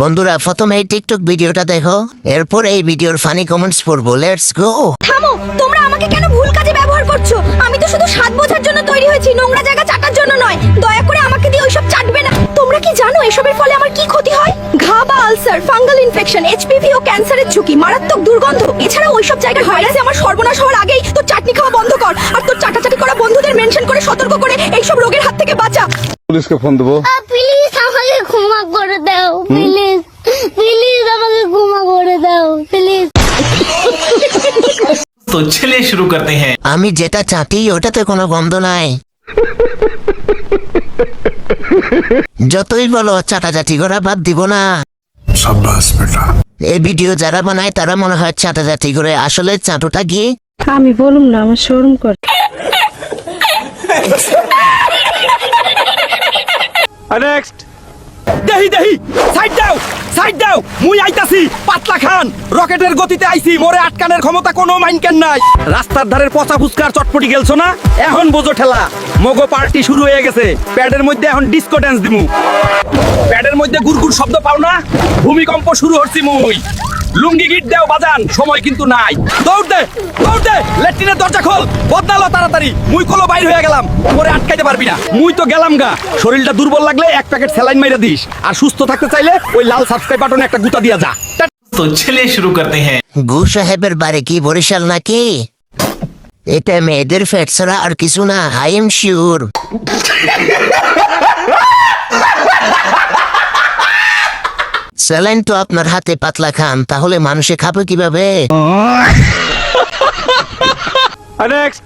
বন্ধুরা প্রথমে এই টিকটক ভিডিওটা দেখো, এরপর এই ভিডিওর ফানি কমেন্টস পড়বো। Let's go. থামো, তোমরা আমাকে কেন ভুল কাজে ব্যবহার করছো? আমি তো শুধু স্বাদ বোঝার জন্য তৈরি হয়েছি, নোংরা জায়গা চাটার জন্য নয়। দয়া করে আমাকে দিয়ে ওইসব চাটবে না। তোমরা কি জানো এসবের ফলে আমার কি ক্ষতি হয়? ঘা বা আলসার, ফাঙ্গাল ইনফেকশন, এইচপিভি ও ক্যান্সারের ঝুঁকি, মারাত্মক দুর্গন্ধ। এছাড়া ওইসব জায়গার ভাইরাসে আমার সর্বনাশ হওয়ার আগেই তোর চাটনি খাওয়া বন্ধ কর, আর তোর চাটাচাটি করা বন্ধুদের মেনশন করে সতর্ক করে এইসব রোগের হাত থেকে বাঁচা। পুলিশকে ফোন দেবো। প্লিজ আমাকে ক্ষমা করে দাও, প্লিজ প্লিজ আমাকে ক্ষমা করে দাও, প্লিজ। तो चलिए शुरू करते हैं। আমি যেটা চাটি ওটাতে কোনো গন্ধ নাই। যতই বলো চাটাচাটি করা বাদ দিব না। এই ভিডিও যারা বানায় তারা মনে হয় চাটাচাটি করে, আসলে চাটুটা কি? আমি বলুম না, আমার শরম করে। নেক্সট। দেহি দেহি সাইড দাও, সাইড দাও, মুই আইতাছি। পাতলা খান রকেটের গতিতে আইছি, মোরে আটকানের ক্ষমতা কোনো মাইনকেন নাই। রাস্তার ধারের পচা ফুচকার চটপটি গেলছো না, এখন বোঝো ঠেলা। মগো পার্টি শুরু হয়ে গেছে। প্যাডের মধ্যে এখন ডিস্কো ড্যান্স দিমু। প্যাডের মধ্যে গুড়গুড় শব্দ পাও না? ভূমিকম্প শুরু হচ্ছি মুই। লুঙ্গি গিট দেও বাজান, সময় কিন্তু নাই। দৌড় দে, দৌড় দে, ল্যাট্রিনের দরজা খোল, বদলালো তাড়াতাড়ি। মুই কলো বাইর হয়ে গেলাম, মোরে আটকাইতে পারবি না। মুই তো গেলাম গা। শরীরটা দুর্বল লাগলে এক প্যাকেট স্যালাইন মাইরা দিস, আর সুস্থ থাকতে চাইলে ওই লাল সাবস্ক্রাইব বাটনে একটা গুতা দিয়া যা। तो चलिए शुरू करते हैं। গু সাহেবের বাড়ি কি বরিশাল নাকি? এটা মেয়েদের ফ্যাট ছাড়া আর কিছু না, আই এম শিওর। স্যালাইন তো আপনার হাতে, পাতলা খান, তাহলে মানুষে খাবে কিভাবে? নেক্সট।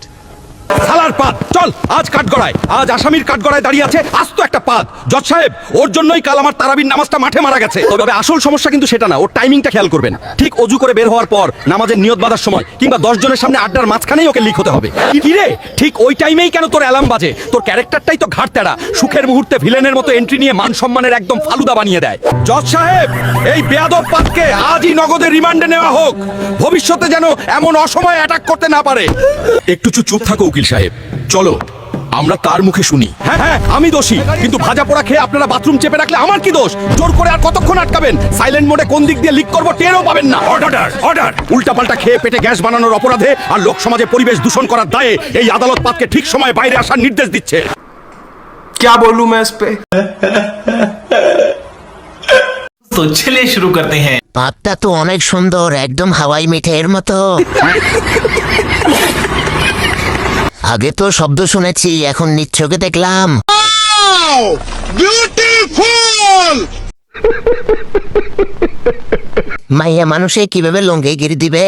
সালার পাত চল, আজ কাঠগড়ায়, আজ আসামির কাঠগড়ায় দাঁড়িয়ে আছে আস্ত একটা পাত। জজ সাহেব, ওর জন্যই কাল আমার তারাবির নামাজটা মাঠে মারা গেছে। তবে আসল সমস্যা কিন্তু সেটা না, ওর টাইমিংটা খেয়াল করবেন। ঠিক অজু করে বের হওয়ার পর নামাজের নিয়ত বাঁধার সময় কিংবা 10 জনের সামনে আড্ডার মাঝখানেই ওকে লিক হতে হবে। কি রে, ঠিক ওই টাইমেই কেন তোর অ্যালার্ম বাজে? তোর ক্যারেক্টারটাই তো ঘাটতেড়া। সুখের মুহূর্তে ভিলেনের মতো এন্ট্রি নিয়ে মান সম্মানের একদম ফালুদা বানিয়ে দেয়। জজ সাহেব, এই বেয়াদব পাতকে আজই নগদের রিমান্ডে নেওয়া হোক, ভবিষ্যতে যেন এমন অসময়ে অ্যাটাক করতে না পারে। একটু চুপ থাকো উকিল সাহেব, চলো আমরা তার মুখে শুনি। হ্যাঁ হ্যাঁ, আমি দোষী, কিন্তু ভাজা পোড়া খেয়ে আপনারা বাথরুম চেপে রাখলে আমার কি দোষ? জোর করে আর কতক্ষণ আটকাবেন? সাইলেন্ট মোডে কোন দিক দিয়ে লিক করবো টেরও পাবেন না। Order, order. উল্টাপাল্টা খেয়ে পেটে গ্যাস বানানোর অপরাধে আর লোক সমাজে পরিবেশ দূষণ করার দায়ে এই আদালত পাতকে ঠিক সময় বাইরে আসার নির্দেশ দিচ্ছে। क्या बोलूं मैं इस पे? तो चलिए शुरू करते हैं। পাতটা তো অনেক সুন্দর, একদম হাওয়াই মিঠাইয়ের মতো। আগে তো শব্দ শুনেছি, এখন নিচ্ছকে দেখলাম। মাইয়া মানুষে কিভাবে লঙ্গে গিরি দিবে?